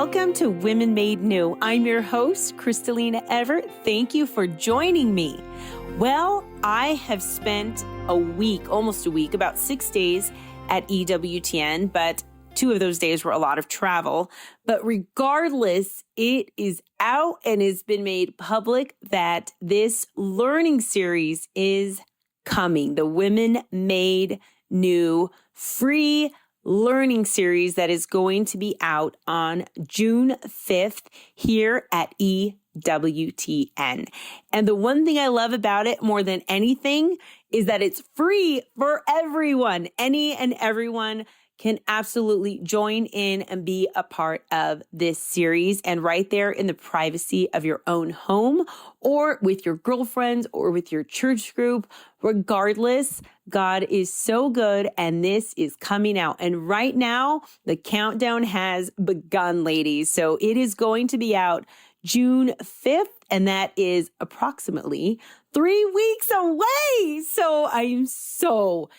Welcome to Women Made New. I'm your host, Crystalina Everett. Thank you for joining me. Well, I have spent a week, almost a week, about 6 days at EWTN, but 2 of those days were a lot of travel. But regardless, it is out and has been made public that this learning series is coming. The Women Made New free learning series that is going to be out on June 5th here at EWTN. And the one thing I love about it more than anything is that it's free for everyone. Any and everyone can absolutely join in and be a part of this series, and right there in the privacy of your own home or with your girlfriends or with your church group. Regardless, God is so good, and this is coming out. And right now, the countdown has begun, ladies. So it is going to be out June 5th, and that is approximately 3 weeks away. So I am so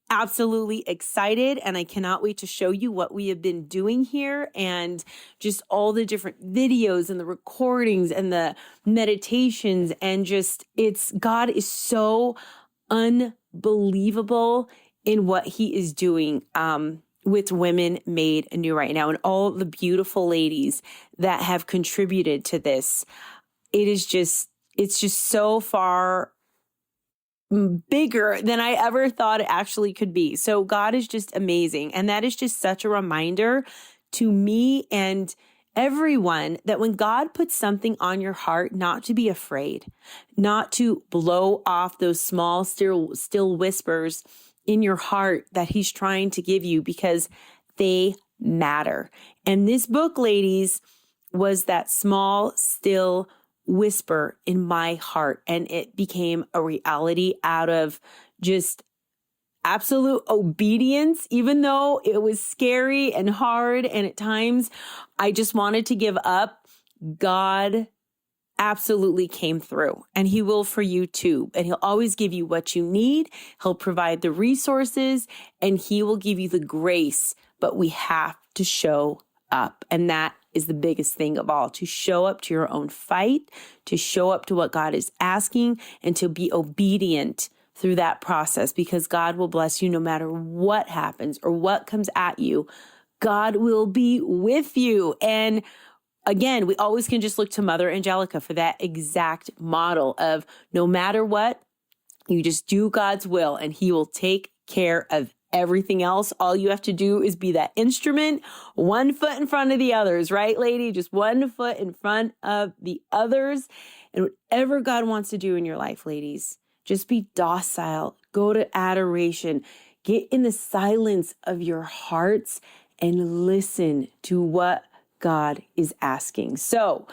absolutely excited, and I cannot wait to show you what we have been doing here and just all the different videos and the recordings and the meditations, and just God is so unbelievable in what he is doing with Women Made New right now, and all the beautiful ladies that have contributed to this. It's just so far bigger than I ever thought it actually could be. So God is just amazing. And that is just such a reminder to me and everyone that when God puts something on your heart, not to be afraid, not to blow off those small, still whispers in your heart that he's trying to give you, because they matter. And this book, ladies, was that small, still whisper in my heart, and it became a reality out of just absolute obedience. Even though it was scary and hard, and at times I just wanted to give up, God absolutely came through, and he will for you too. And he'll always give you what you need. He'll provide the resources, and he will give you the grace, but we have to show up. And that is the biggest thing of all, to show up to your own fight, to show up to what God is asking, and to be obedient through that process, because God will bless you no matter what happens or what comes at you. God will be with you. And again, we always can just look to Mother Angelica for that exact model of no matter what, you just do God's will and he will take care of everything else. All you have to do is be that instrument, one foot in front of the others, right, lady? Just one foot in front of the others. And whatever God wants to do in your life, ladies, just be docile, go to adoration, get in the silence of your hearts and listen to what God is asking. So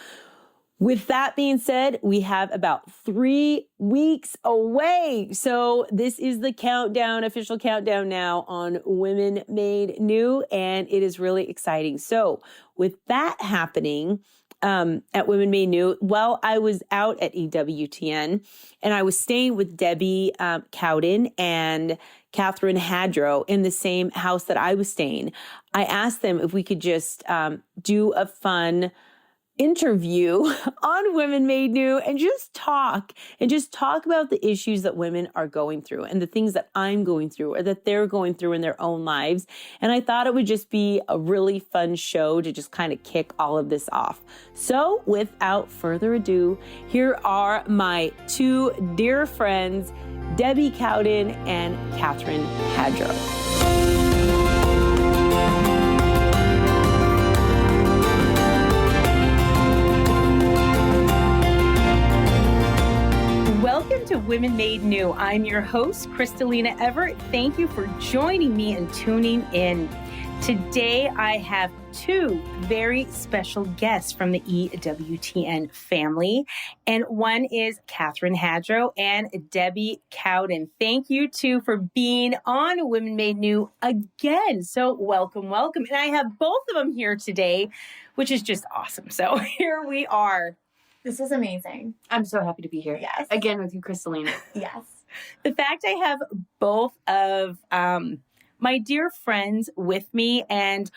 with that being said, we have about 3 weeks away. So this is the countdown, official countdown now on Women Made New, and it is really exciting. So with that happening at Women Made New, well, I was out at EWTN, and I was staying with Debbie Cowden and Catherine Hadro in the same house that I was staying. I asked them if we could just do a fun interview on Women Made New and just talk about the issues that women are going through and the things that I'm going through or that they're going through in their own lives. And I thought it would just be a really fun show to just kind of kick all of this off. So without further ado, here are my 2 dear friends, Debbie Cowden and Catherine Hadro. Welcome to Women Made New. I'm your host, Crystalina Everett. Thank you for joining me and tuning in. Today, I have 2 very special guests from the EWTN family, and one is Catherine Hadro and Debbie Cowden. Thank you 2 for being on Women Made New again. So welcome. And I have both of them here today, which is just awesome. So here we are. This is amazing. I'm so happy to be here. Yes. Again with you, Crystalina. Yes. The fact I have both of my dear friends with me, and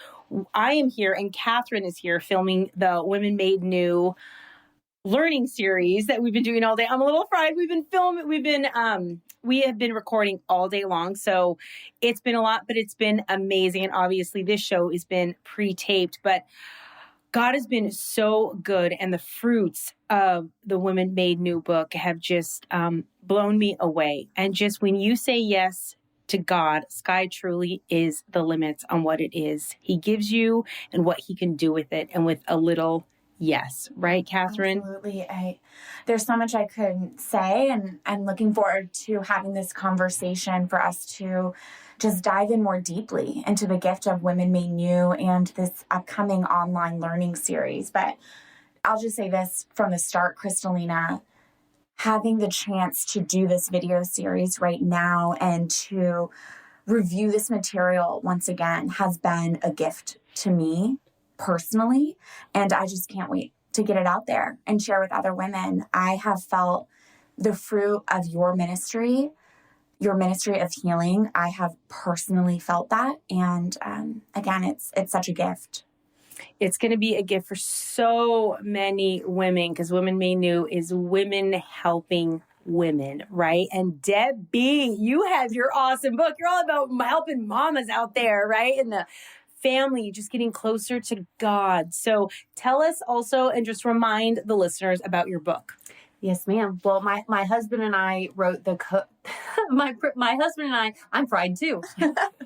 I am here and Catherine is here filming the Women Made New learning series that we've been doing all day. I'm a little fried. We have been recording all day long. So it's been a lot, but it's been amazing. And obviously this show has been pre-taped, but God has been so good. And the fruits of the Women Made New book have just blown me away. And just when you say yes to God, sky truly is the limits on what it is He gives you and what He can do with it. And with a little yes, right, Catherine? Absolutely. There's so much I could say, and I'm looking forward to having this conversation for us to just dive in more deeply into the gift of Women Made New and this upcoming online learning series. But I'll just say this from the start, Crystalina, having the chance to do this video series right now and to review this material once again has been a gift to me personally, and I just can't wait to get it out there and share with other women. I have felt the fruit of your ministry of healing. I have personally felt that, and again, it's such a gift. It's going to be a gift for so many women, because Women Made New is women helping women, right? And Debbie, you have your awesome book. You're all about helping mamas out there, right? And the family, just getting closer to God. So tell us also, and just remind the listeners about your book. Yes, ma'am. Well, my husband and I wrote my husband and I'm fried too,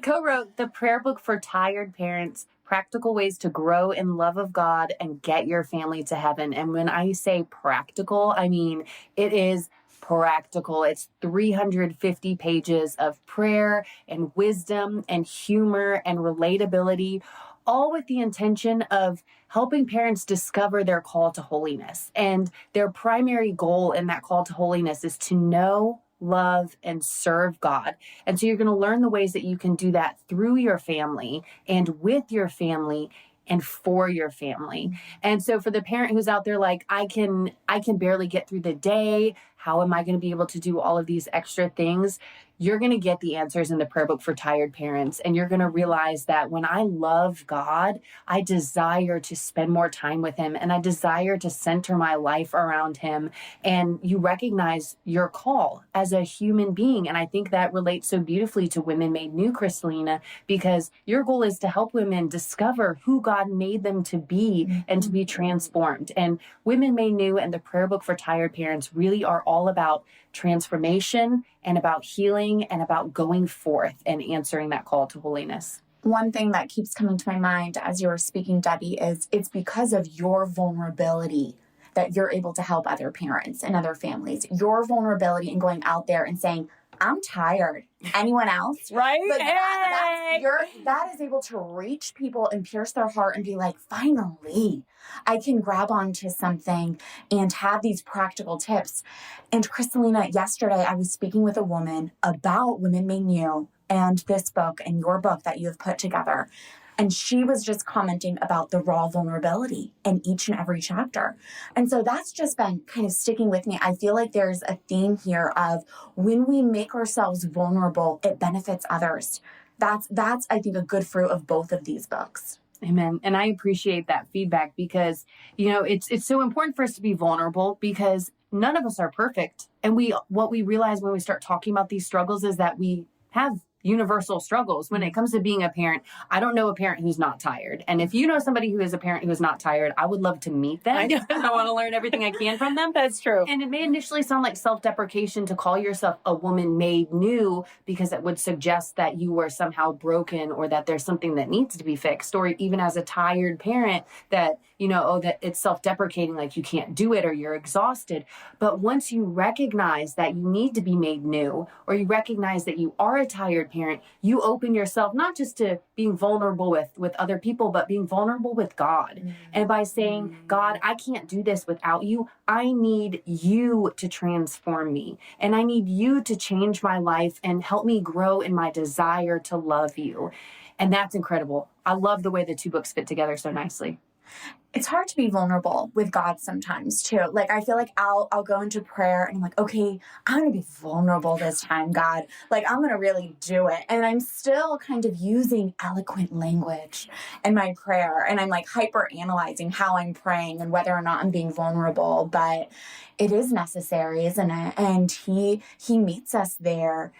co-wrote the prayer book for tired parents, practical ways to grow in love of God and get your family to heaven. And when I say practical, I mean, it is practical. It's 350 pages of prayer and wisdom and humor and relatability, all with the intention of helping parents discover their call to holiness. And their primary goal in that call to holiness is to know, love, and serve God. And so you're going to learn the ways that you can do that through your family and with your family and for your family. And so for the parent who's out there like, I can barely get through the day, how am I going to be able to do all of these extra things? You're going to get the answers in the prayer book for tired parents. And you're going to realize that when I love God, I desire to spend more time with Him, and I desire to center my life around Him. And you recognize your call as a human being. And I think that relates so beautifully to Women Made New, Crystalina, because your goal is to help women discover who God made them to be and to be transformed. And Women Made New and the prayer book for tired parents really are all about transformation and about healing and about going forth and answering that call to holiness. One thing that keeps coming to my mind as you were speaking, Debbie, is it's because of your vulnerability that you're able to help other parents and other families. Your vulnerability in going out there and saying, I'm tired. Anyone else? Right? But that is able to reach people and pierce their heart and be like, finally, I can grab onto something and have these practical tips. And Crystalina, yesterday I was speaking with a woman about Women Made New and this book and your book that you have put together. And she was just commenting about the raw vulnerability in each and every chapter. And so that's just been kind of sticking with me. I feel like there's a theme here of when we make ourselves vulnerable, it benefits others. That's I think, a good fruit of both of these books. Amen. And I appreciate that feedback because, it's so important for us to be vulnerable because none of us are perfect. And what we realize when we start talking about these struggles is that we have universal struggles when it comes to being a parent. I don't know a parent who's not tired. And if you know somebody who is a parent who is not tired, I would love to meet them. I want to learn everything I can from them. That's true. And it may initially sound like self-deprecation to call yourself a woman made new because it would suggest that you were somehow broken or that there's something that needs to be fixed. Or even as a tired parent that, that it's self-deprecating, like you can't do it or you're exhausted. But once you recognize that you need to be made new, or you recognize that you are a tired parent, you open yourself not just to being vulnerable with other people, but being vulnerable with God. Mm-hmm. And by saying, God, I can't do this without you. I need you to transform me. And I need you to change my life and help me grow in my desire to love you. And that's incredible. I love the way the two books fit together so nicely. It's hard to be vulnerable with God sometimes too. Like, I feel like I'll go into prayer and I'm like, okay, I'm going to be vulnerable this time, God. Like, I'm going to really do it. And I'm still kind of using eloquent language in my prayer. And I'm like hyper analyzing how I'm praying and whether or not I'm being vulnerable. But it is necessary, isn't it? And he meets us there.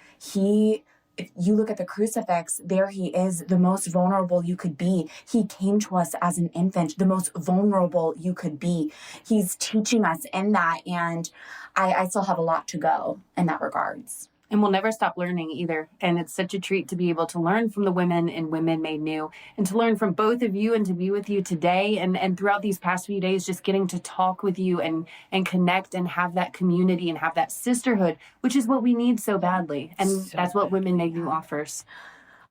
If you look at the crucifix, there he is, the most vulnerable you could be. He came to us as an infant, the most vulnerable you could be. He's teaching us in that, and I still have a lot to go in that regards. And we'll never stop learning either. And it's such a treat to be able to learn from the women in Women Made New, and to learn from both of you and to be with you today. And throughout these past few days, just getting to talk with you and connect and have that community and have that sisterhood, which is what we need so badly. And that's what Women Made New offers.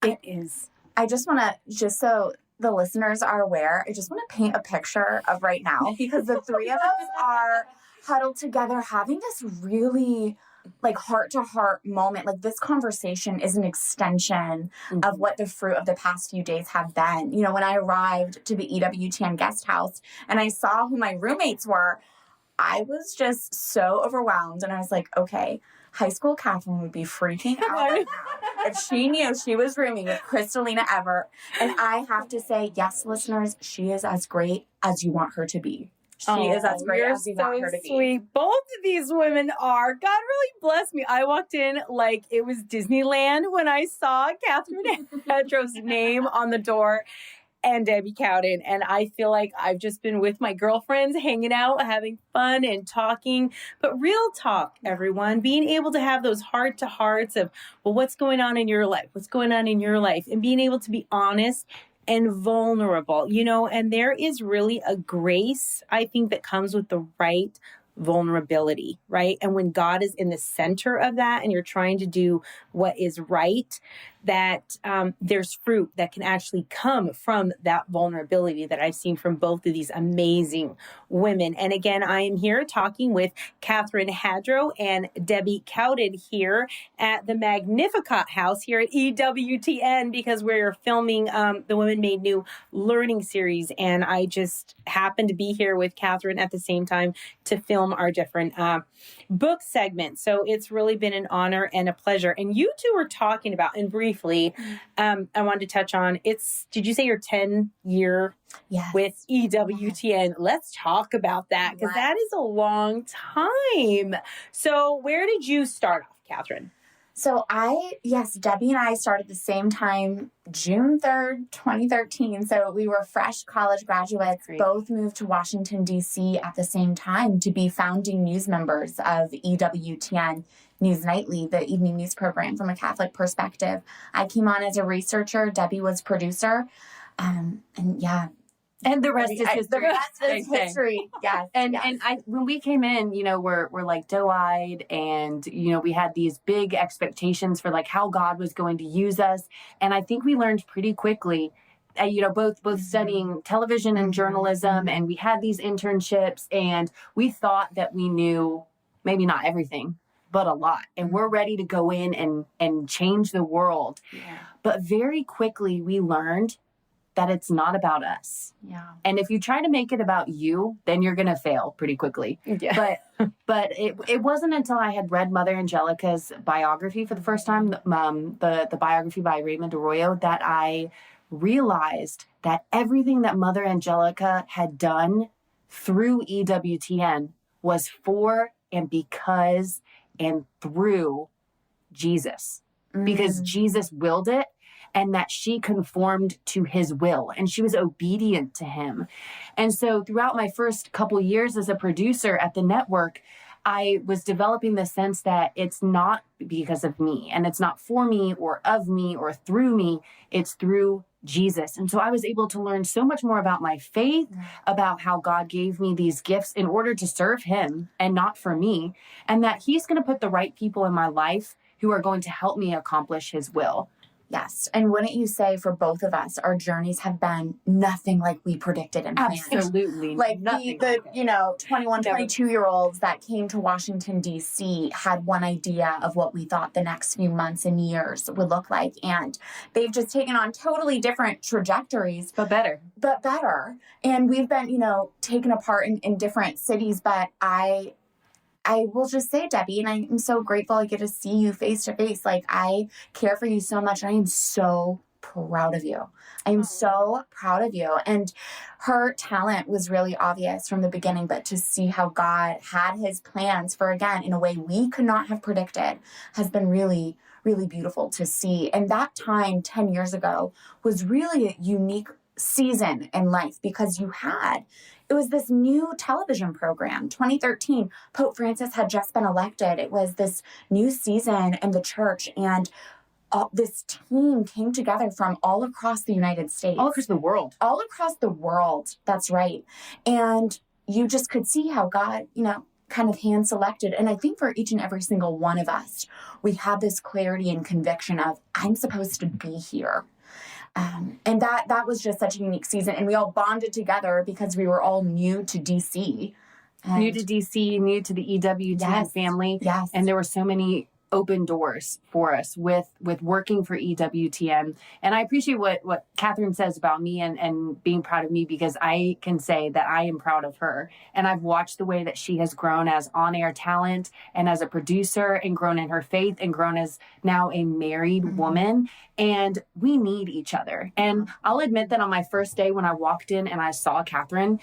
It is. I just want to, just so the listeners are aware, I just want to paint a picture of right now, because the three of us are huddled together having this really like heart-to-heart moment. Like, this conversation is an extension of what the fruit of the past few days have been. You know, when I arrived to the EWTN guest house and I saw who my roommates were, I was just so overwhelmed. And I was like, okay, high school Catherine would be freaking out right now if she knew she was rooming with Crystalina Everett. And I have to say, yes, listeners, she is as great as you want her to be. She is as great as you want her to be. Sweet. Both of these women are. God really bless me. I walked in like it was Disneyland when I saw Catherine Hadro's name on the door and Debbie Cowden. And I feel like I've just been with my girlfriends, hanging out, having fun and talking. But real talk, everyone, being able to have those heart-to-hearts of, well, what's going on in your life? What's going on in your life? And being able to be honest and vulnerable, you know, and there is really a grace, I think, that comes with the right vulnerability, right? And when God is in the center of that and you're trying to do what is right, that there's fruit that can actually come from that vulnerability that I've seen from both of these amazing women. And again, I am here talking with Catherine Hadro and Debbie Cowden here at the Magnificat House here at EWTN, because we're filming the Women Made New learning series. And I just happened to be here with Catherine at the same time to film our different book segments. So it's really been an honor and a pleasure. And you two were talking about, and briefly, I wanted to touch on, did you say your 10-year with EWTN? Yes. Let's talk about that, because that is a long time. So where did you start off, Catherine? So Debbie and I started the same time, June 3rd, 2013. So we were fresh college graduates, both moved to Washington, D.C. at the same time to be founding news members of EWTN News Nightly, the evening news program from a Catholic perspective. I came on as a researcher. Debbie was producer. And the rest is history. The rest is history. Yes. And when we came in, you know, we're like doe-eyed, and, you know, we had these big expectations for like how God was going to use us. And I think we learned pretty quickly, you know, both studying television and journalism, and we had these internships, and we thought that we knew maybe not everything, but a lot. And we're ready to go in and change the world. Yeah. But very quickly we learned that it's not about us. Yeah. And if you try to make it about you, then you're going to fail pretty quickly. Yeah. But it wasn't until I had read Mother Angelica's biography for the first time, the biography by Raymond Arroyo, that I realized that everything that Mother Angelica had done through EWTN was for and because and through Jesus. Because Jesus willed it, and that she conformed to his will, and she was obedient to him. And so throughout my first couple years as a producer at the network, I was developing the sense that it's not because of me, and it's not for me or of me or through me, it's through Jesus. And so I was able to learn so much more about my faith, about how God gave me these gifts in order to serve him and not for me, and that he's going to put the right people in my life who are going to help me accomplish his will. Yes. And wouldn't you say for both of us, our journeys have been nothing like we predicted and planned? Absolutely. Like nothing the like it. 21, 22-year-olds that came to Washington, D.C. had one idea of what we thought the next few months and years would look like. And they've just taken on totally different trajectories. But better. And we've been, taken apart in different cities. But I will just say, Debbie, and I'm so grateful I get to see you face to face. Like, I care for you so much. I am so proud of you. I am so proud of you. And her talent was really obvious from the beginning, but to see how God had his plans for, again, in a way we could not have predicted has been really, really beautiful to see. And that time 10 years ago was really a unique season in life because it was this new television program. 2013, Pope Francis had just been elected. It was this new season in the church, and this team came together from all across the United States. All across the world. All across the world. That's right. And you just could see how God, kind of hand selected. And I think for each and every single one of us, we had this clarity and conviction of, I'm supposed to be here. And that was just such a unique season. And we all bonded together because we were all new to DC. New to DC, new to the EWTN family. Yes. And there were so many open doors for us with working for EWTN. And I appreciate what Catherine says about me and being proud of me, because I can say that I am proud of her. And I've watched the way that she has grown as on-air talent and as a producer, and grown in her faith, and grown as now a married woman. And we need each other. And I'll admit that on my first day when I walked in and I saw Catherine,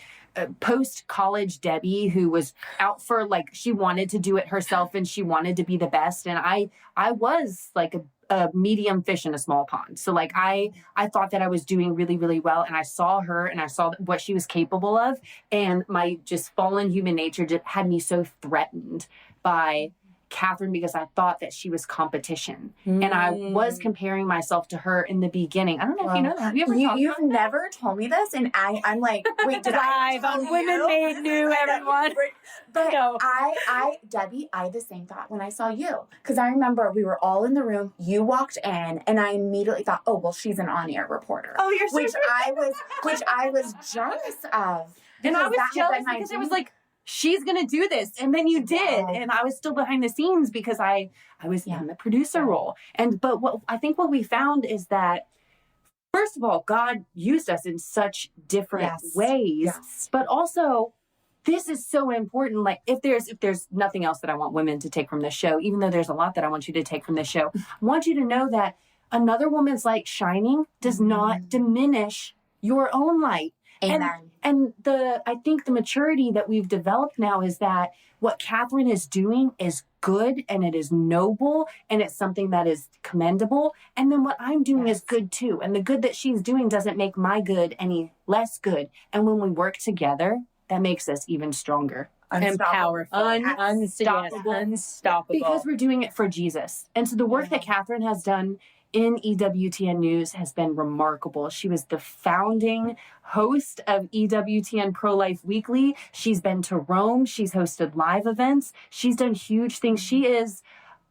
post-college Debbie, who was out for, she wanted to do it herself and she wanted to be the best. And I was like a medium fish in a small pond. So I thought that I was doing really, really well. And I saw her and I saw what she was capable of. And my just fallen human nature just had me so threatened by Catherine, because I thought that she was competition. And I was comparing myself to her in the beginning. I don't know if you know that. Have you ever You've never told me this, and I'm like, wait, did I Live on Women Made New, everyone. But No. Debbie, I had the same thought when I saw you. Because I remember we were all in the room, you walked in, and I immediately thought, oh, well, she's an on-air reporter. Oh, you're so which I was jealous of. And I was jealous because it was like, she's going to do this. And then you did. Yes. And I was still behind the scenes because I was in the producer role. But what we found is that, first of all, God used us in such different ways. Yes. But also, this is so important. Like, if there's nothing else that I want women to take from this show, even though there's a lot that I want you to take from this show, I want you to know that another woman's light shining does not diminish your own light. Amen. And I think the maturity that we've developed now is that what Catherine is doing is good, and it is noble, and it's something that is commendable. And then what I'm doing is good too. And the good that she's doing doesn't make my good any less good. And when we work together, that makes us even stronger. And powerful. Unstoppable. Because we're doing it for Jesus. And so the work that Catherine has done in EWTN News has been remarkable. She was the founding host of EWTN Pro-Life Weekly. She's been to Rome. She's hosted live events. She's done huge things. She is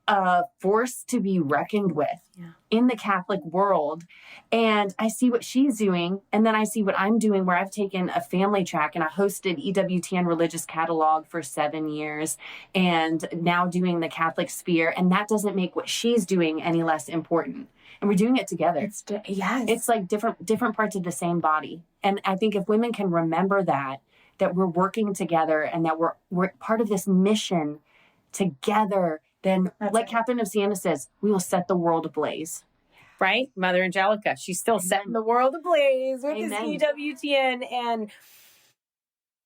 a force to be reckoned with in the Catholic world. And I see what she's doing, and then I see what I'm doing, where I've taken a family track and I hosted EWTN Religious Catalog for 7 years, and now doing the Catholic sphere. And that doesn't make what she's doing any less important. And we're doing it together. It's like different parts of the same body. And I think if women can remember that we're working together, and that we're part of this mission together, then Catherine of Siena says, we will set the world ablaze. Right? Mother Angelica. She's still setting the world ablaze with this EWTN. And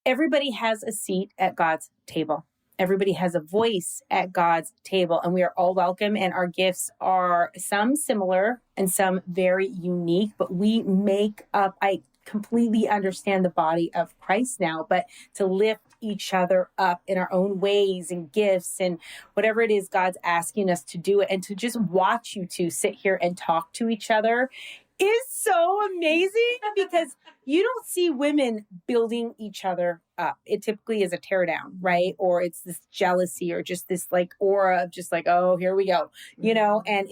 everybody has a seat at God's table. Everybody has a voice at God's table, and we are all welcome. And our gifts are some similar and some very unique, but we make up, I completely understand the body of Christ now, but to lift each other up in our own ways and gifts and whatever it is God's asking us to do, and to just watch you two sit here and talk to each other is so amazing, because you don't see women building each other up. It typically is a tear down, right? Or it's this jealousy or just this like aura of just like, oh, here we go, and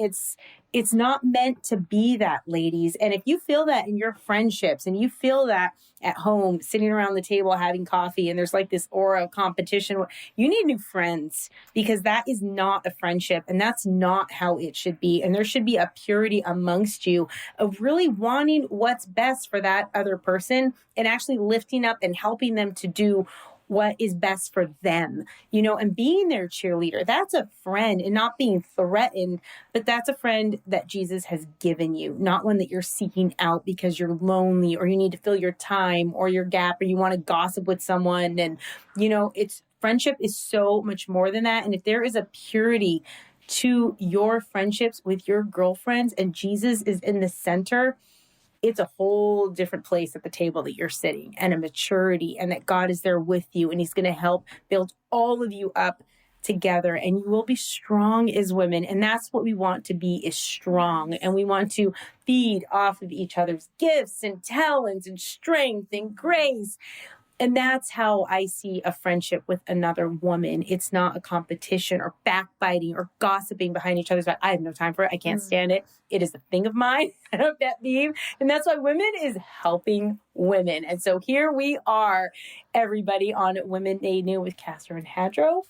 it's not meant to be that, ladies. And if you feel that in your friendships and you feel that at home, sitting around the table having coffee, and there's like this aura of competition, you need new friends, because that is not a friendship, and that's not how it should be. And there should be a purity amongst you of really wanting what's best for that other person and actually lifting up and helping them to do what is best for them, and being their cheerleader. That's a friend, and not being threatened, but that's a friend that Jesus has given you, not one that you're seeking out because you're lonely or you need to fill your time or your gap or you want to gossip with someone. And, it's friendship is so much more than that. And if there is a purity to your friendships with your girlfriends and Jesus is in the center, it's a whole different place at the table that you're sitting, and a maturity, and that God is there with you, and he's going to help build all of you up together, and you will be strong as women. And that's what we want to be, is strong. And we want to feed off of each other's gifts and talents and strength and grace. And that's how I see a friendship with another woman. It's not a competition or backbiting or gossiping behind each other's back. I have no time for it. I can't stand it. It is a thing of mine, a pet peeve. And that's why Women is helping women. And so here we are, everybody, on Women Made New with Catherine Hadro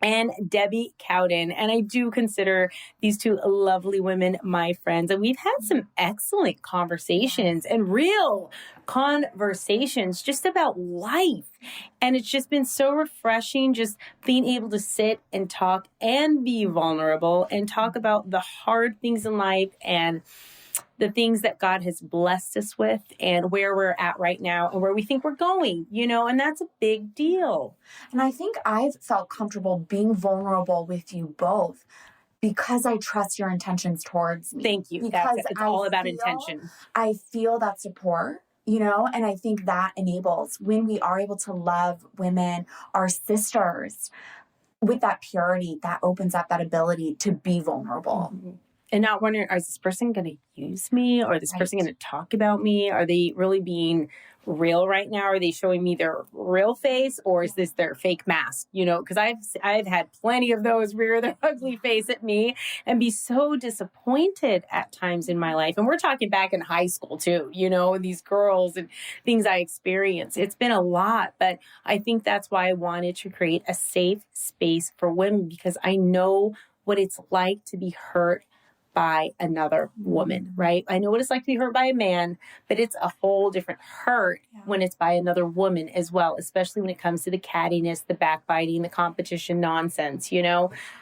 and Debbie Cowden. And I do consider these two lovely women my friends. And we've had some excellent conversations and real conversations just about life. And it's just been so refreshing just being able to sit and talk and be vulnerable and talk about the hard things in life and the things that God has blessed us with and where we're at right now and where we think we're going, and that's a big deal. And I think I've felt comfortable being vulnerable with you both because I trust your intentions towards me. Thank you. It's all about intention. I feel that support. And I think that enables when we are able to love women, our sisters, with that purity, that opens up that ability to be vulnerable. Mm-hmm. And not wondering, is this person going to use me? Or is this person going to talk about me? Are they really being real right now? Are they showing me their real face? Or is this their fake mask? Because I've had plenty of those rear their ugly face at me and be so disappointed at times in my life. And we're talking back in high school too, these girls and things I experienced. It's been a lot, but I think that's why I wanted to create a safe space for women, because I know what it's like to be hurt by another woman, right? I know what it's like to be hurt by a man, but it's a whole different hurt when it's by another woman as well, especially when it comes to the cattiness, the backbiting, the competition nonsense,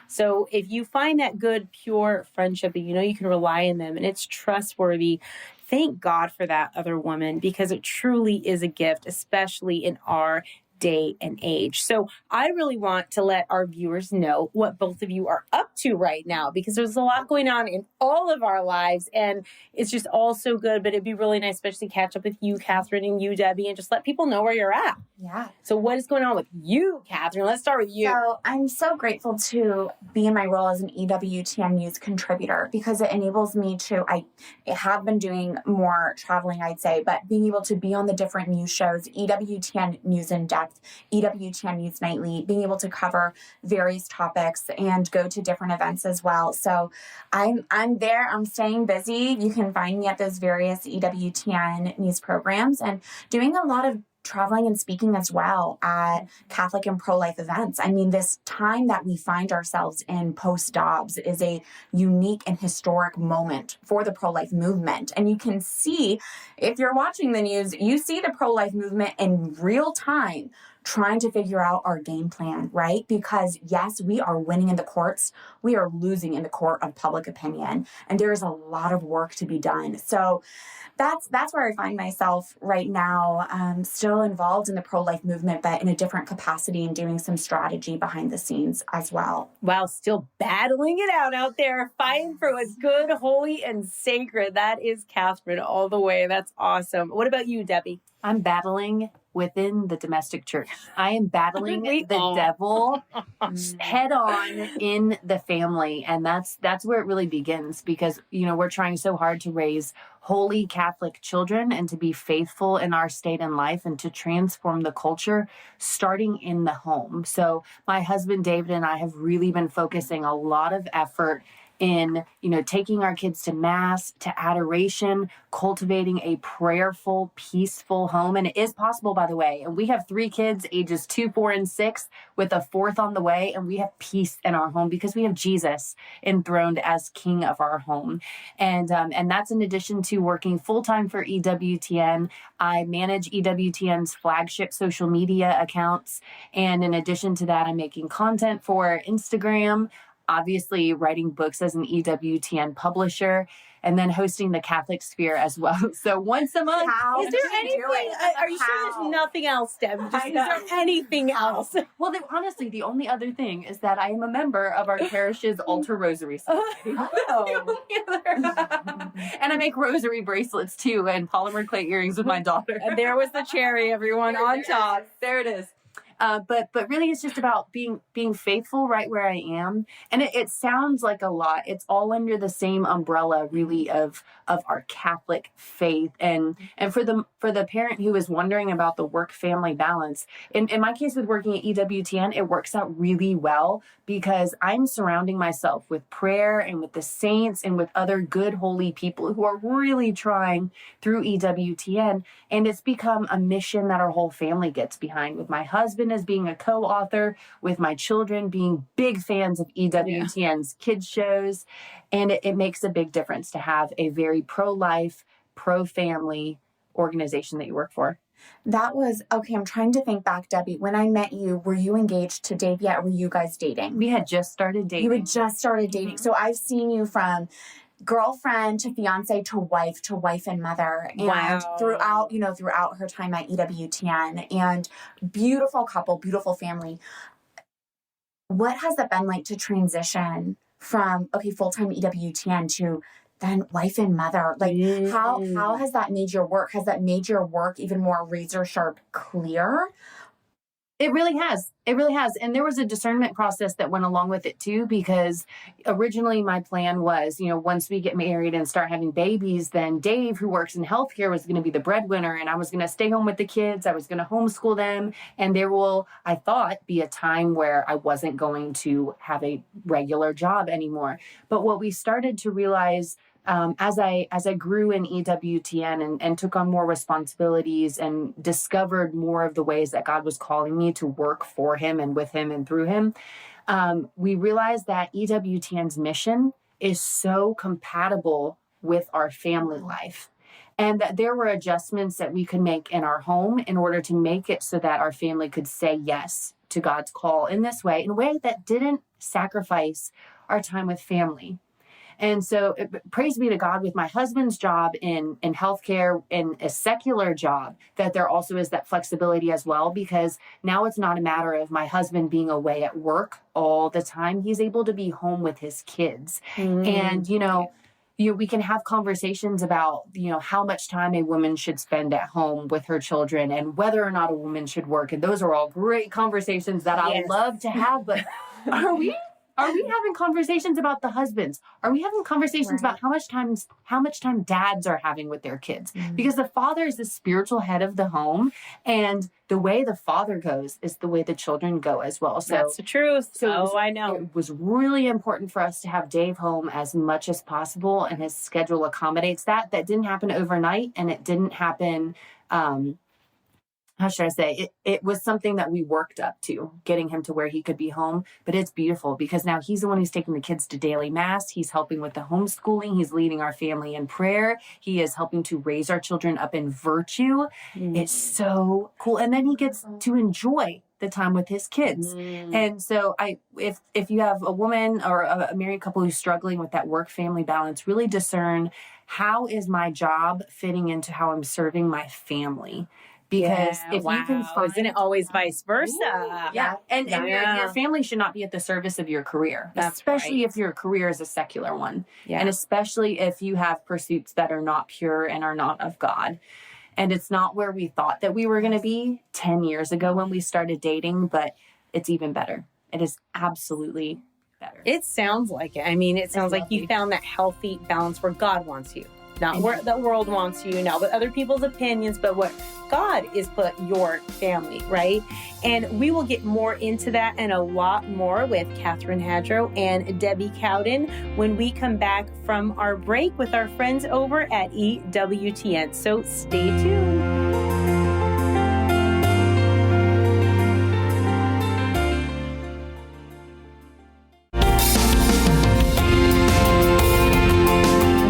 So if you find that good, pure friendship and you can rely on them and it's trustworthy, thank God for that other woman, because it truly is a gift, especially in our day and age. So I really want to let our viewers know what both of you are up to right now, because there's a lot going on in all of our lives and it's just all so good. But it'd be really nice, especially to catch up with you, Catherine, and you, Debbie, and just let people know where you're at. Yeah. So what is going on with you, Catherine? Let's start with you. So I'm so grateful to be in my role as an EWTN news contributor, because it enables me to, I have been doing more traveling, I'd say, but being able to be on the different news shows, EWTN News in Depth, EWTN News Nightly, being able to cover various topics and go to different events as well. So I'm there. I'm staying busy. You can find me at those various EWTN news programs and doing a lot of traveling and speaking as well at Catholic and pro-life events. I mean, this time that we find ourselves in post-Dobbs is a unique and historic moment for the pro-life movement. And you can see, if you're watching the news, you see the pro-life movement in real time trying to figure out our game plan, right? Because yes, we are winning in the courts. We are losing in the court of public opinion. And there is a lot of work to be done. So that's where I find myself right now, still involved in the pro-life movement, but in a different capacity and doing some strategy behind the scenes as well. Wow, still battling it out there, fighting for what's good, holy, and sacred. That is Catherine all the way. That's awesome. What about you, Debbie? I'm battling within the domestic church. I am battling We the all. devil head on in the family. And that's where it really begins, because, we're trying so hard to raise holy Catholic children and to be faithful in our state and life and to transform the culture starting in the home. So my husband, David, and I have really been focusing a lot of effort in, taking our kids to mass, to adoration, cultivating a prayerful, peaceful home. And it is possible, by the way. And we have 3 kids, ages 2, 4, and 6, with a 4th on the way. And we have peace in our home because we have Jesus enthroned as king of our home. And that's in addition to working full-time for EWTN. I manage EWTN's flagship social media accounts. And in addition to that, I'm making content for Instagram, obviously writing books as an EWTN publisher, and then hosting the Catholic Sphere as well. So once a month. Is there anything? Are you sure there's nothing else, Deb? Is there anything else? Well, honestly, the only other thing is that I am a member of our parish's Altar Rosary Society. And I make rosary bracelets too, and polymer clay earrings with my daughter. And there was the cherry, everyone, on top. There it is. But really, it's just about being faithful right where I am. And it sounds like a lot. It's all under the same umbrella, really, of our Catholic faith. And for the parent who is wondering about the work-family balance, in my case with working at EWTN, it works out really well because I'm surrounding myself with prayer and with the saints and with other good, holy people who are really trying through EWTN. And it's become a mission that our whole family gets behind, with my husband as being a co-author, with my children being big fans of EWTN's kids shows. And it makes a big difference to have a very pro-life, pro-family organization that you work for. That was, okay, I'm trying to think back, Debbie. When I met you, were you engaged to Dave yet? Or were you guys dating? We had just started dating. You had just started dating. Mm-hmm. So I've seen you from girlfriend to fiance to wife and mother, and throughout her time at EWTN, and beautiful couple, beautiful family. What has it been like to transition from full-time EWTN to then wife and mother? Like how has that made your work? Has that made your work even more razor sharp clear? It really has. It really has. And there was a discernment process that went along with it too, because originally my plan was, once we get married and start having babies, then Dave, who works in healthcare, was going to be the breadwinner, and I was going to stay home with the kids. I was going to homeschool them. And there will, I thought, be a time where I wasn't going to have a regular job anymore. But what we started to realize as I grew in EWTN and took on more responsibilities and discovered more of the ways that God was calling me to work for him and with him and through him, we realized that EWTN's mission is so compatible with our family life, and that there were adjustments that we could make in our home in order to make it so that our family could say yes to God's call in this way, in a way that didn't sacrifice our time with family. And so praise be to God, with my husband's job in healthcare, in a secular job, that there also is that flexibility as well, because now it's not a matter of my husband being away at work all the time. He's able to be home with his kids. And, we can have conversations about, how much time a woman should spend at home with her children and whether or not a woman should work. And those are all great conversations that I love to have. But are we having conversations about the husbands? Are we having conversations about how much time dads are having with their kids? Because the father is the spiritual head of the home, and the way the father goes is the way the children go as well. So that's the truth. So I know. It was really important for us to have Dave home as much as possible, and his schedule accommodates that. That didn't happen overnight, and it didn't happen how should I say, it was something that we worked up to, getting him to where he could be home. But it's beautiful because now he's the one who's taking the kids to daily mass. He's helping with the homeschooling. He's leading our family in prayer. He is helping to raise our children up in virtue. It's so cool. And then he gets to enjoy the time with his kids. And so if you have a woman or a married couple who's struggling with that work-family balance, really discern, how is my job fitting into how I'm serving my family? Because if you can find... Isn't it always vice versa? And your family should not be at the service of your career, especially if your career is a secular one. And especially if you have pursuits that are not pure and are not of God. And it's not where we thought that we were going to be 10 years ago when we started dating, but it's even better. It is absolutely better. It sounds like it. I mean, it sounds like you found that healthy balance where God wants you, not where the world wants you, not with other people's opinions, but what God is put your family, right? And we will get more into that and a lot more with Catherine Hadro and Debbie Cowden when we come back from our break with our friends over at EWTN. So stay tuned.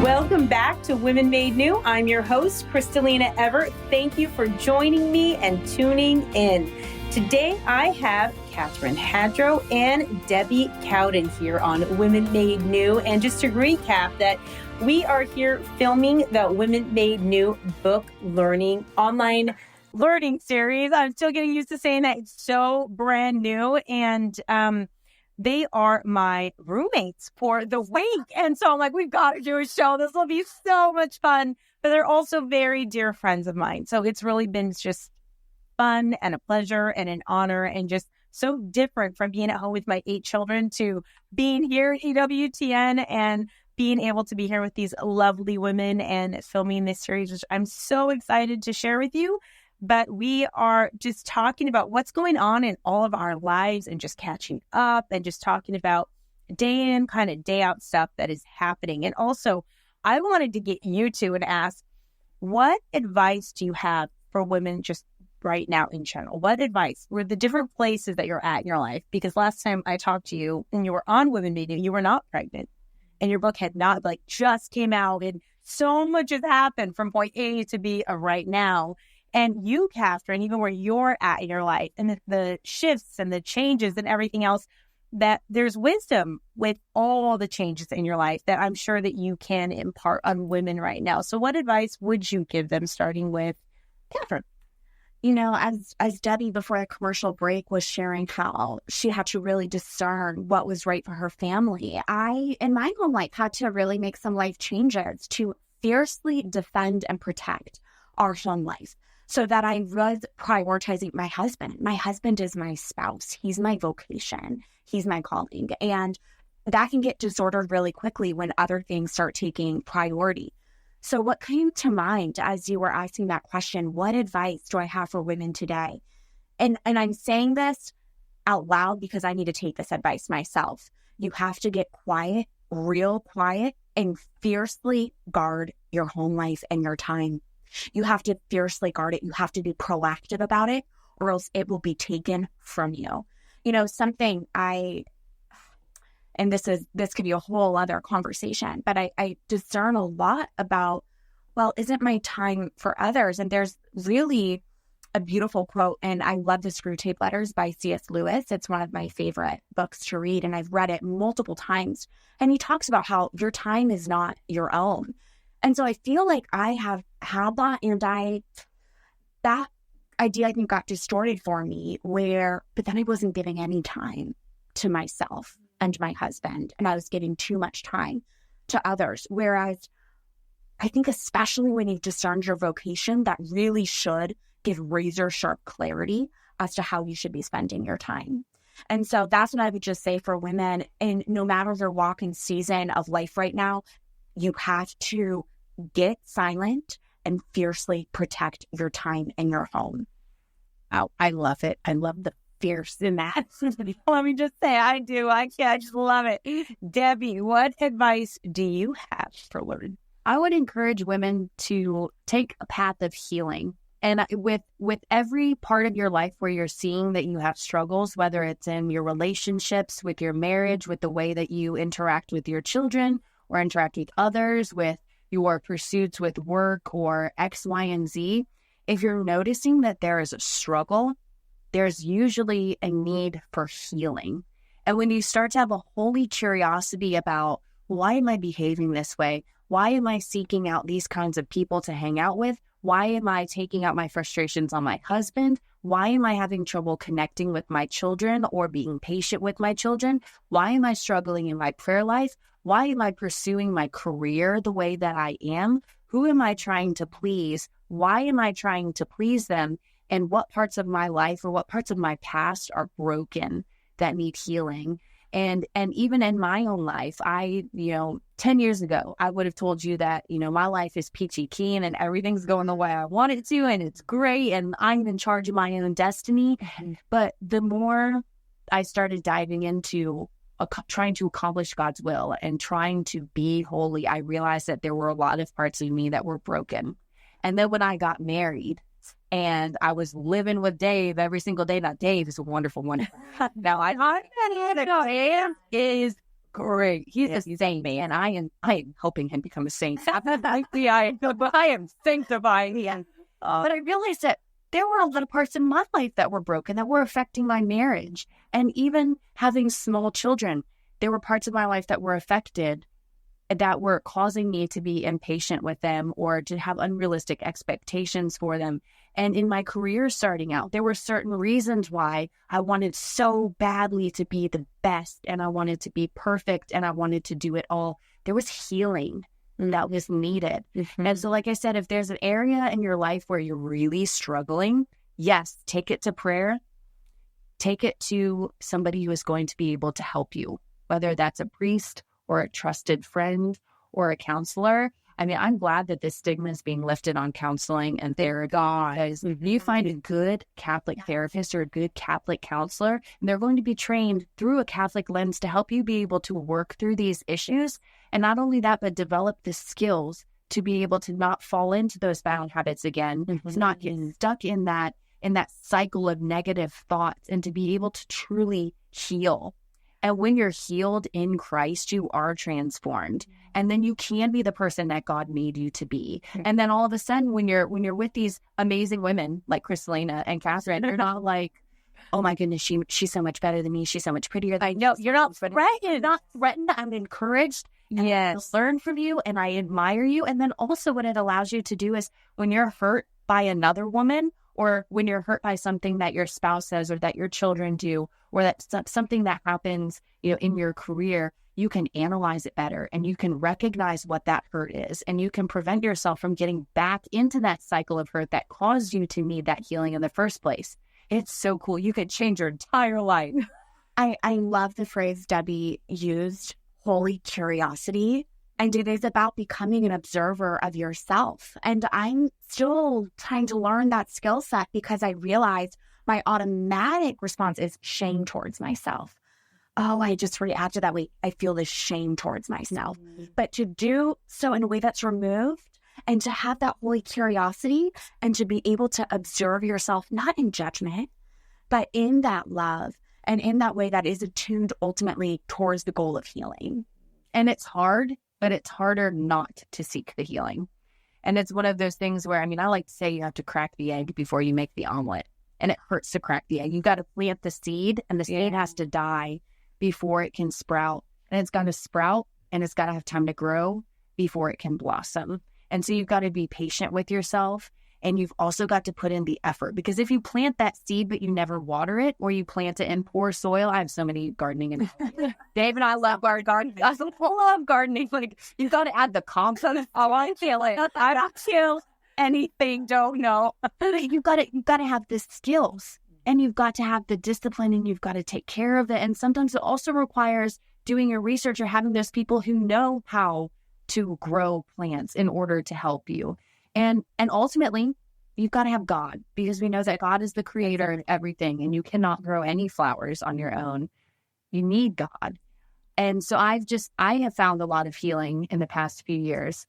Welcome back to Women Made New. I'm your host, Crystalina Everett. Thank you for joining me and tuning in. Today, I have Catherine Hadro and Debbie Cowden here on Women Made New. And just to recap that we are here filming the Women Made New book learning online learning series. I'm still getting used to saying that. It's so brand new. And they are my roommates for the week. And so I'm like, we've got to do a show. This will be so much fun. But they're also very dear friends of mine. So it's really been just fun and a pleasure and an honor and just so different from being at home with my 8 children to being here at EWTN and being able to be here with these lovely women and filming this series, which I'm so excited to share with you. But we are just talking about what's going on in all of our lives and just catching up and just talking about day in, kind of day out stuff that is happening. And also, I wanted to get you two and ask, what advice do you have for women just right now in general? What advice were the different places that you're at in your life? Because last time I talked to you and you were on Women Made New, you were not pregnant and your book had not just came out and so much has happened from point A to B of right now. And you, Catherine, even where you're at in your life and the shifts and the changes and everything else, that there's wisdom with all the changes in your life that I'm sure that you can impart on women right now. So what advice would you give them, starting with Catherine? You know, as Debbie before the commercial break was sharing how she had to really discern what was right for her family, I, in my own life, had to really make some life changes to fiercely defend and protect our home life. So that I was prioritizing my husband. My husband is my spouse. He's my vocation. He's my calling. And that can get disordered really quickly when other things start taking priority. So what came to mind as you were asking that question, what advice do I have for women today? And I'm saying this out loud because I need to take this advice myself. You have to get quiet, real quiet, and fiercely guard your home life and your time. You have to fiercely guard it. You have to be proactive about it, or else it will be taken from you. You know, and this could be a whole other conversation, but I discern a lot about, well, isn't my time for others? And there's really a beautiful quote, and I love the Screw Tape Letters by C.S. Lewis. It's one of my favorite books to read, and I've read it multiple times. And he talks about how your time is not your own. And so I feel like I have had that, and that idea, I think, got distorted for me but then I wasn't giving any time to myself and my husband, and I was giving too much time to others. Whereas I think especially when you've discerned your vocation, that really should give razor sharp clarity as to how you should be spending your time. And so that's what I would just say for women. And no matter their walk and season of life right now, you have to get silent and fiercely protect your time and your home. Oh, I love it. I love the fierce in that. Let me just say, I do. I just love it. Debbie, what advice do you have for women? I would encourage women to take a path of healing. And with every part of your life where you're seeing that you have struggles, whether it's in your relationships, with your marriage, with the way that you interact with your children or interact with others, with your pursuits with work or X, Y, and Z, if you're noticing that there is a struggle, there's usually a need for healing. And when you start to have a holy curiosity about, why am I behaving this way? Why am I seeking out these kinds of people to hang out with? Why am I taking out my frustrations on my husband? Why am I having trouble connecting with my children or being patient with my children? Why am I struggling in my prayer life? Why am I pursuing my career the way that I am? Who am I trying to please? Why am I trying to please them? And what parts of my life or what parts of my past are broken that need healing? And even in my own life, 10 years ago, I would have told you that, my life is peachy keen and everything's going the way I want it to, and it's great, and I'm in charge of my own destiny. Mm-hmm. But the more I started diving into trying to accomplish God's will and trying to be holy, I realized that there were a lot of parts of me that were broken. And then when I got married and I was living with Dave every single day, not Dave is a wonderful one. Now Dave is great. He's a saint, man. I am helping him become a saint. I am sanctifying him. But I realized that there were a lot of parts in my life that were broken, that were affecting my marriage. And even having small children, there were parts of my life that were affected, that were causing me to be impatient with them or to have unrealistic expectations for them. And in my career starting out, there were certain reasons why I wanted so badly to be the best, and I wanted to be perfect, and I wanted to do it all. There was healing that was needed. Mm-hmm. And so, like I said, if there's an area in your life where you're really struggling, yes, take it to prayer. Take it to somebody who is going to be able to help you, whether that's a priest or a trusted friend or a counselor. I mean, I'm glad that this stigma is being lifted on counseling and therapy. Guys, if you find a good Catholic therapist or a good Catholic counselor, and they're going to be trained through a Catholic lens to help you be able to work through these issues. And not only that, but develop the skills to be able to not fall into those bad habits again, to not get stuck in that cycle of negative thoughts, and to be able to truly heal. And when you're healed in Christ, you are transformed. And then you can be the person that God made you to be. And then all of a sudden, when you're with these amazing women like Crystalina and Catherine, you're not like, oh my goodness, she's so much better than me. She's so much prettier than me. No, you're not threatened. You're not threatened. I'm encouraged. Yes. I learn from you and I admire you. And then also what it allows you to do is when you're hurt by another woman, or when you're hurt by something that your spouse says or that your children do, or that's something that happens, in your career, you can analyze it better and you can recognize what that hurt is, and you can prevent yourself from getting back into that cycle of hurt that caused you to need that healing in the first place. It's so cool. You could change your entire life. I love the phrase Debbie used, holy curiosity. And it is about becoming an observer of yourself. And I'm still trying to learn that skill set because I realized my automatic response is shame towards myself. Oh, I just reacted that way. I feel this shame towards myself. Mm-hmm. But to do so in a way that's removed, and to have that holy curiosity, and to be able to observe yourself, not in judgment, but in that love, and in that way that is attuned ultimately towards the goal of healing. And it's hard. But it's harder not to seek the healing. And it's one of those things where, I like to say you have to crack the egg before you make the omelet. And it hurts to crack the egg. You got to plant the seed, and the seed has to die before it can sprout. And it's got to sprout, and it's got to have time to grow before it can blossom. And so you've got to be patient with yourself, and you've also got to put in the effort. Because if you plant that seed, but you never water it, or you plant it in poor soil, I have so many gardening. And Dave and I love gardening. I love gardening. Like, you've got to add the compost. Oh, I feel it. I don't feel anything. Don't know. You've got to have the skills, and you've got to have the discipline, and you've got to take care of it. And sometimes it also requires doing your research or having those people who know how to grow plants in order to help you. And ultimately, you've got to have God, because we know that God is the creator of everything, and you cannot grow any flowers on your own. You need God. And so I have found a lot of healing in the past few years,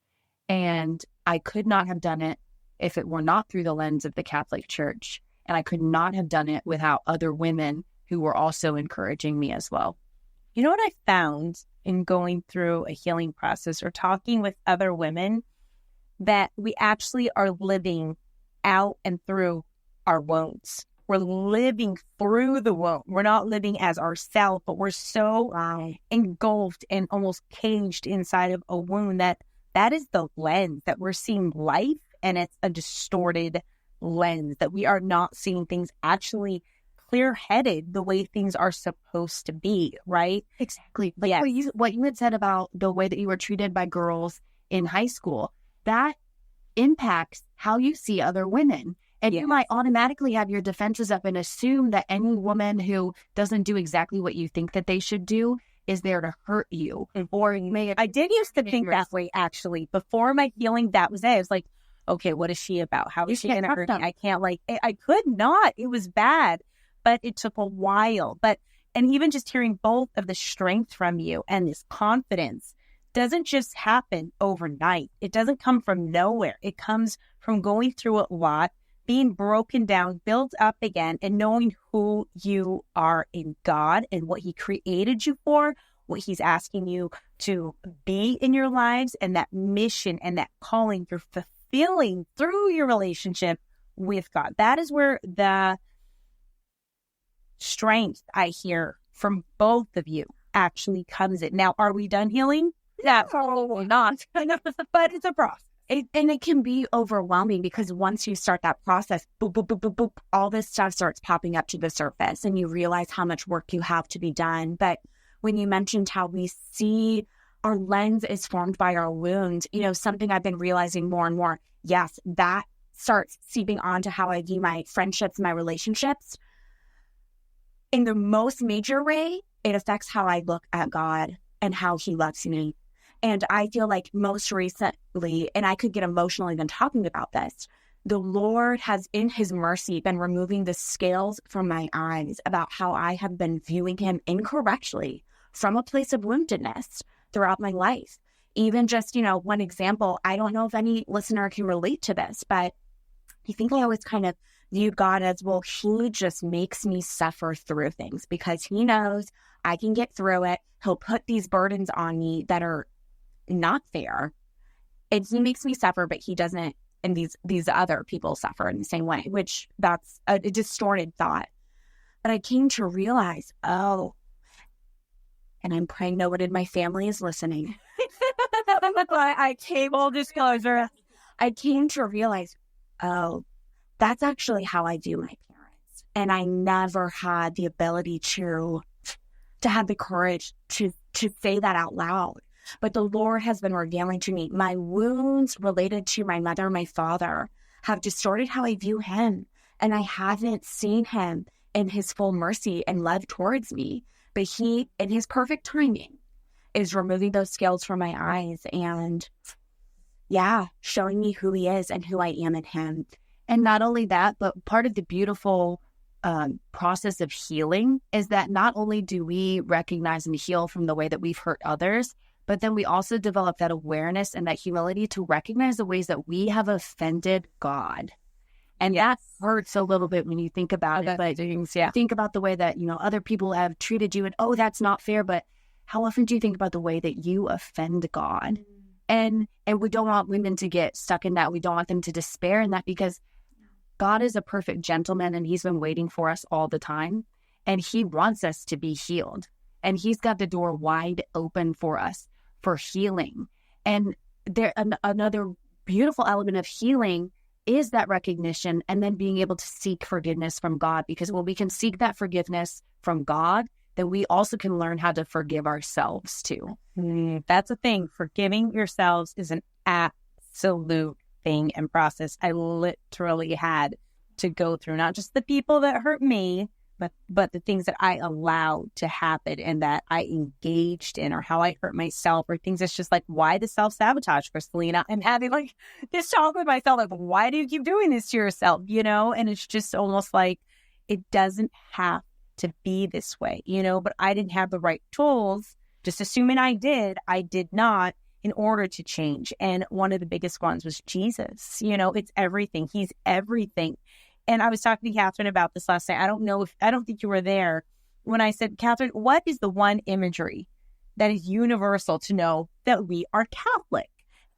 and I could not have done it if it were not through the lens of the Catholic Church. And I could not have done it without other women who were also encouraging me as well. You know what I found in going through a healing process or talking with other women? That we actually are living out and through our wounds. We're living through the wound. We're not living as ourselves, but we're so engulfed and almost caged inside of a wound that is the lens that we're seeing life, and it's a distorted lens that we are not seeing things actually clear-headed the way things are supposed to be, right? Exactly. Like what you had said about the way that you were treated by girls in high school, that impacts how you see other women. And Yes. you might automatically have your defenses up and assume that any woman who doesn't do exactly what you think that they should do is there to hurt you. Or you may have, I did used to think that way, actually. Before my healing, that was it. I was like, okay, what is she about? How is she going to hurt me? I can't, like, I could not. It was bad, but it took a while. And even just hearing both of the strength from you and this confidence doesn't just happen overnight. It doesn't come from nowhere. It comes from going through a lot, being broken down, built up again, and knowing who you are in God and what He created you for, what He's asking you to be in your lives, and that mission and that calling you're fulfilling through your relationship with God. That is where the strength I hear from both of you actually comes in. Now, are we done healing? yeah, probably not. But it's a process. And it can be overwhelming because once you start that process, boop, boop, boop, boop, boop, all this stuff starts popping up to the surface and you realize how much work you have to be done. But when you mentioned how we see our lens is formed by our wounds, something I've been realizing more and more, yes, that starts seeping onto how I view my friendships, my relationships. In the most major way, it affects how I look at God and how He loves me. And I feel like most recently, and I could get emotional even talking about this, the Lord has, in His mercy, been removing the scales from my eyes about how I have been viewing Him incorrectly from a place of woundedness throughout my life. Even just, one example, I don't know if any listener can relate to this, but I think I always kind of viewed God as, well, He just makes me suffer through things because He knows I can get through it. He'll put these burdens on me that are not fair, and He makes me suffer, but He doesn't, and these other people suffer in the same way, which that's a distorted thought. But I came to realize, and I'm praying no one in my family is listening. I came to realize, that's actually how I view my parents, and I never had the ability to have the courage to say that out loud. But the Lord has been revealing to me my wounds related to my mother, my father, have distorted how I view Him. And I haven't seen Him in His full mercy and love towards me. But He, in His perfect timing, is removing those scales from my eyes and, showing me who He is and who I am in Him. And not only that, but part of the beautiful process of healing is that not only do we recognize and heal from the way that we've hurt others, but then we also develop that awareness and that humility to recognize the ways that we have offended God. And that hurts a little bit when you think about it. But think about the way that, other people have treated you and, that's not fair. But how often do you think about the way that you offend God? And we don't want women to get stuck in that. We don't want them to despair in that because God is a perfect gentleman and He's been waiting for us all the time. And He wants us to be healed. And He's got the door wide open for us for healing. And another beautiful element of healing is that recognition and then being able to seek forgiveness from God. Because when we can seek that forgiveness from God, then we also can learn how to forgive ourselves too. That's a thing. Forgiving yourselves is an absolute thing and process I literally had to go through. Not just the people that hurt me, but the things that I allowed to happen and that I engaged in, or how I hurt myself, or things that's just like, why the self-sabotage, Crystalina? I'm having like this talk with myself, like, why do you keep doing this to yourself? And it's just almost like it doesn't have to be this way, but I didn't have the right tools, just assuming I did not, in order to change. And one of the biggest ones was Jesus. It's everything. He's everything. And I was talking to Catherine about this last night. I don't think you were there when I said, Catherine, what is the one imagery that is universal to know that we are Catholic?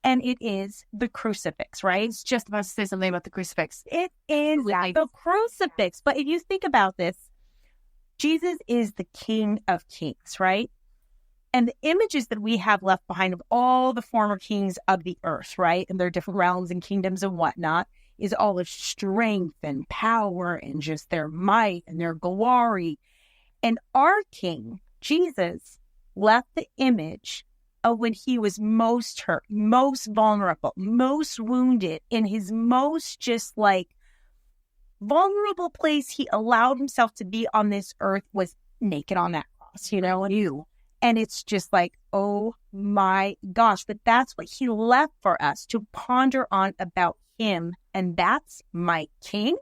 And it is the crucifix, right? It's just about to say something about the crucifix. It is the crucifix. But if you think about this, Jesus is the King of Kings, right? And the images that we have left behind of all the former kings of the earth, right? And their different realms and kingdoms and whatnot, is all of strength and power and just their might and their glory. And our King, Jesus, left the image of when he was most hurt, most vulnerable, most wounded, in his most just like vulnerable place he allowed himself to be on this earth was naked on that cross, and it's just like, oh my gosh, but that's what he left for us to ponder on about him. And that's my king.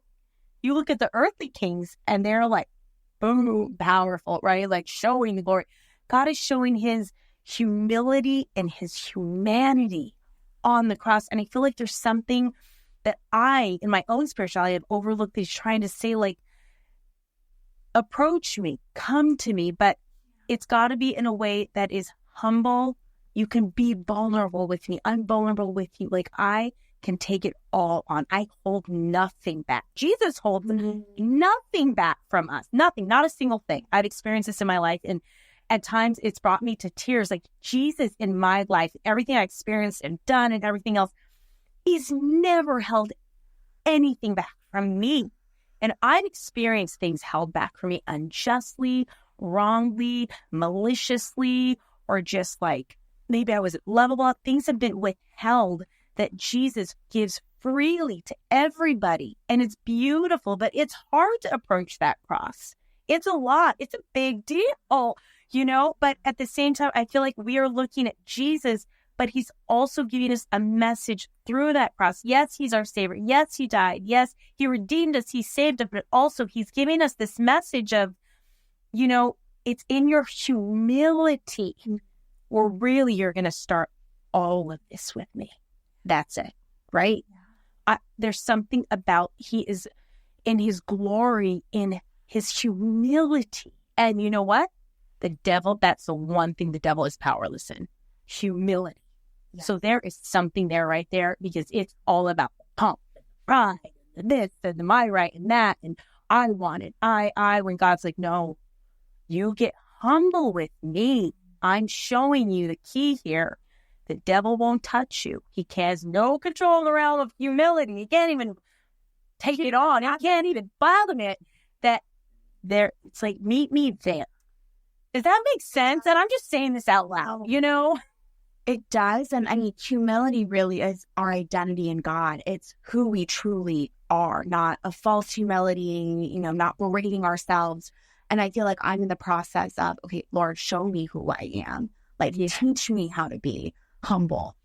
You look at the earthly kings and they're like, boom, powerful, right? Like showing the glory. God is showing his humility and his humanity on the cross. And I feel like there's something that I, in my own spirituality, have overlooked, is trying to say, like, approach me, come to me, but it's got to be in a way that is humble. You can be vulnerable with me. I'm vulnerable with you. Like, I can take it all on. I hold nothing back. Jesus holds nothing back from us. Nothing, not a single thing. I've experienced this in my life, and at times it's brought me to tears. Like, Jesus in my life, everything I experienced and done and everything else, he's never held anything back from me. And I've experienced things held back from me unjustly, wrongly, maliciously, or just like maybe I was lovable. Things have been withheld that Jesus gives freely to everybody. And it's beautiful, but it's hard to approach that cross. It's a lot. It's a big deal, but at the same time, I feel like we are looking at Jesus, but he's also giving us a message through that cross. Yes, he's our Savior. Yes, he died. Yes, he redeemed us. He saved us. But also he's giving us this message of, it's in your humility where really you're going to start all of this with me. That's it, right? There's something about he is in his glory, in his humility. And you know what? The devil, that's the one thing the devil is powerless in. Humility. Yeah. So there is something there right there, because it's all about the pump, and the pride, and this, and the my right, and that, and I want it, I, when God's like, no, you get humble with me. I'm showing you the key here. The devil won't touch you. He has no control in the realm of humility. He can't even take it on. He can't even fathom it. That there, it's like, meet me there. Does that make sense? And I'm just saying this out loud, It does. And I mean, humility really is our identity in God. It's who we truly are, not a false humility, not berating ourselves. And I feel like I'm in the process of, okay, Lord, show me who I am. Like, teach me how to be humble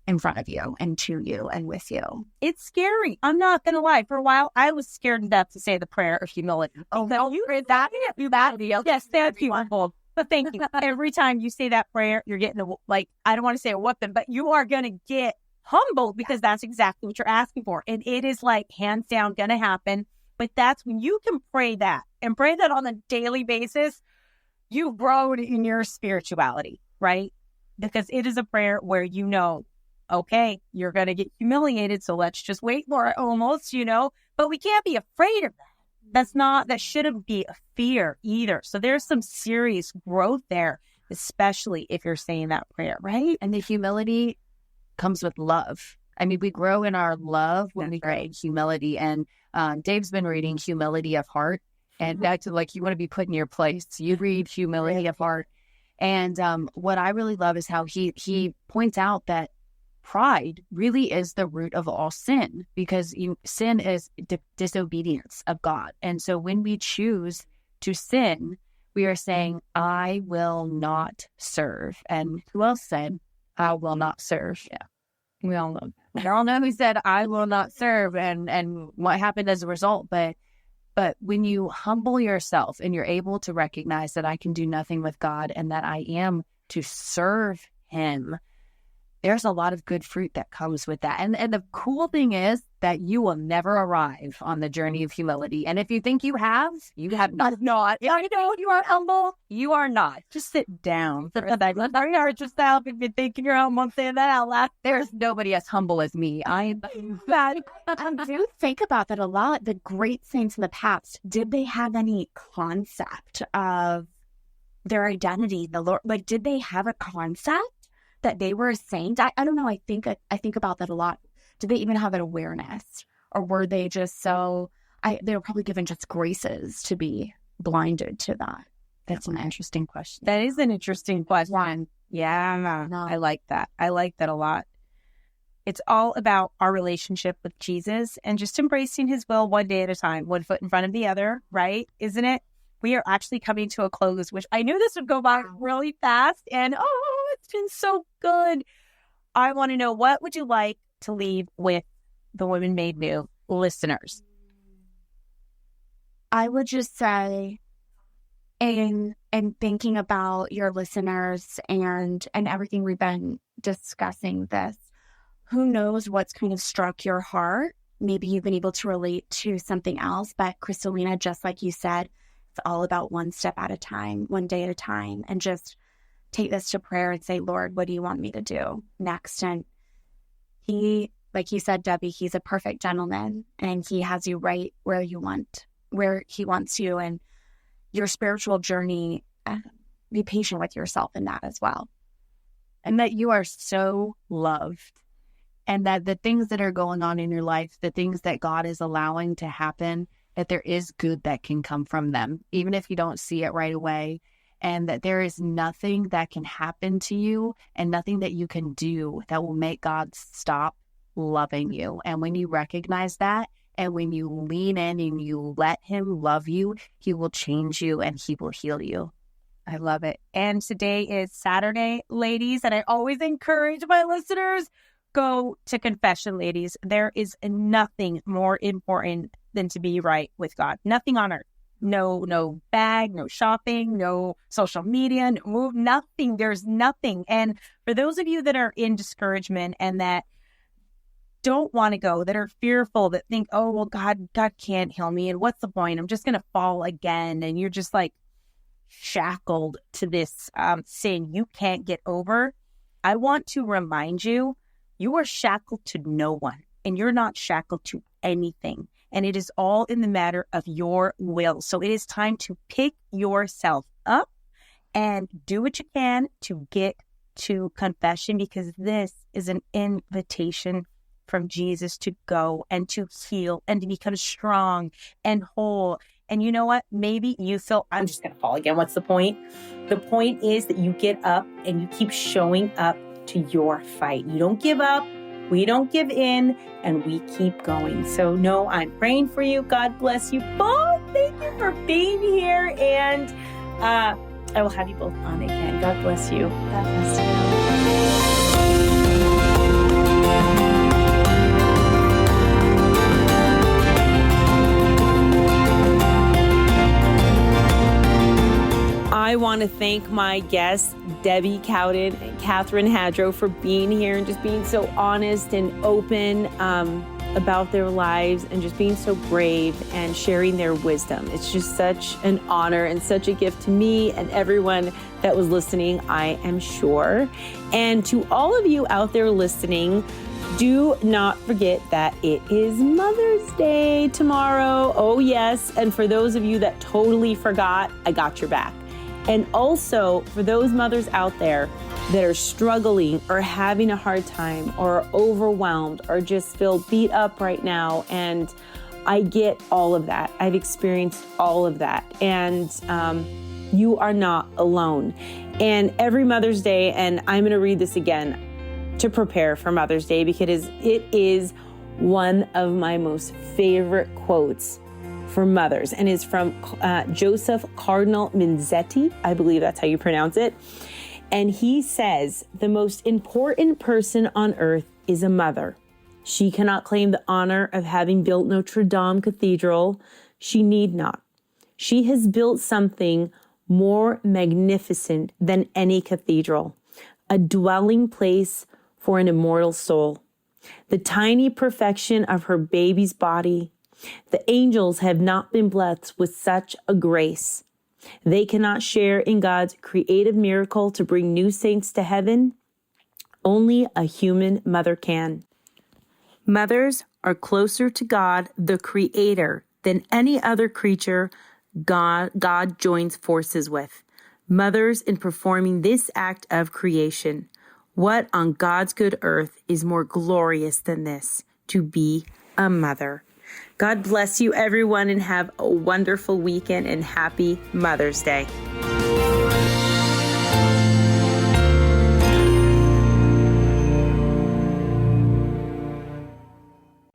in front of you and to you and with you. It's scary. I'm not going to lie. For a while, I was scared to death to say the prayer of humility. Oh, no, you heard that? Yes, thank you. But thank you. Every time you say that prayer, you're getting I don't want to say a whooping, but you are going to get humbled, because that's exactly what you're asking for. And it is like hands down going to happen. But that's when you can pray that and pray that on a daily basis, you've grown in your spirituality, right? Because it is a prayer where okay, you're going to get humiliated, so let's just wait for it almost, but we can't be afraid of that. That shouldn't be a fear either. So there's some serious growth there, especially if you're saying that prayer, right? And the humility comes with love. I mean, we grow in our love when we grow in humility. And Dave's been reading Humility of Heart. And that's like, you want to be put in your place. You read Humility of Heart. And what I really love is how he points out that pride really is the root of all sin, because sin is disobedience of God. And so when we choose to sin, we are saying, I will not serve. And who else said, I will not serve? Yeah, we all know. We all know who said, I will not serve, and what happened as a result. But when you humble yourself and you're able to recognize that I can do nothing with God and that I am to serve him, there's a lot of good fruit that comes with that. And the cool thing is that you will never arrive on the journey of humility. And if you think you have not. Yeah, I know you are humble. You are not. Just sit down. Hurt yourself if you're thinking you're humble. I'm saying that out loud. There's nobody as humble as me. I do think about that a lot. The great saints in the past, did they have any concept of their identity, the Lord? Like, did they have a concept that they were a saint? I don't know. I think about that a lot. Did they even have an awareness, or were they just they were probably given just graces to be blinded to that? That's an interesting question. That is an interesting question. Yeah, No. I like that. I like that a lot. It's all about our relationship with Jesus and just embracing his will one day at a time, one foot in front of the other, right? Isn't it? We are actually coming to a close, which I knew this would go by really fast. And it's been so good. I want to know, what would you like to leave with the Women Made New listeners? I would just say, in thinking about your listeners and everything we've been discussing this, who knows what's kind of struck your heart? Maybe you've been able to relate to something else, but Crystalina, just like you said, it's all about one step at a time, one day at a time, and just take this to prayer and say, Lord, what do you want me to do next? And he, like you said, Debbie, he's a perfect gentleman, and he has you right where he wants you. And your spiritual journey, be patient with yourself in that as well. And that you are so loved. And that the things that are going on in your life, the things that God is allowing to happen, that there is good that can come from them, even if you don't see it right away. And that there is nothing that can happen to you and nothing that you can do that will make God stop loving you. And when you recognize that, and when you lean in and you let him love you, he will change you and he will heal you. I love it. And today is Saturday, ladies. And I always encourage my listeners, go to confession, ladies. There is nothing more important than to be right with God. Nothing on earth. No bag, no shopping, no social media, no move, nothing. There's nothing. And for those of you that are in discouragement and that don't want to go, that are fearful, that think, oh, well, God can't heal me. And what's the point? I'm just going to fall again. And you're just like shackled to this sin you can't get over. I want to remind you, you are shackled to no one, and you're not shackled to anything. And it is all in the matter of your will. So it is time to pick yourself up and do what you can to get to confession, because this is an invitation from Jesus to go and to heal and to become strong and whole. And you know what? Maybe you feel, I'm just going to fall again. What's the point? The point is that you get up and you keep showing up to your fight. You don't give up. We don't give in, and we keep going. So no, I'm praying for you. God bless you both. Thank you for being here. And I will have you both on again. God bless you. God bless you. I want to thank my guests, Debbie Cowden and Catherine Hadro, for being here and just being so honest and open about their lives and just being so brave and sharing their wisdom. It's just such an honor and such a gift to me and everyone that was listening, I am sure. And to all of you out there listening, do not forget that it is Mother's Day tomorrow. Oh, yes. And for those of you that totally forgot, I got your back. And also for those mothers out there that are struggling or having a hard time or overwhelmed or just feel beat up right now. And I get all of that. I've experienced all of that. And you are not alone. And every Mother's Day, and I'm going to read this again to prepare for Mother's Day, because it is one of my most favorite quotes for mothers, and is from Joseph Cardinal Minzetti. I believe that's how you pronounce it. And he says, the most important person on earth is a mother. She cannot claim the honor of having built Notre Dame Cathedral. She need not. She has built something more magnificent than any cathedral, a dwelling place for an immortal soul. The tiny perfection of her baby's body. The angels have not been blessed with such a grace. They cannot share in God's creative miracle to bring new saints to heaven. Only a human mother can. Mothers are closer to God, the Creator, than any other creature God joins forces with. Mothers in performing this act of creation. What on God's good earth is more glorious than this, to be a mother? God bless you, everyone, and have a wonderful weekend and happy Mother's Day.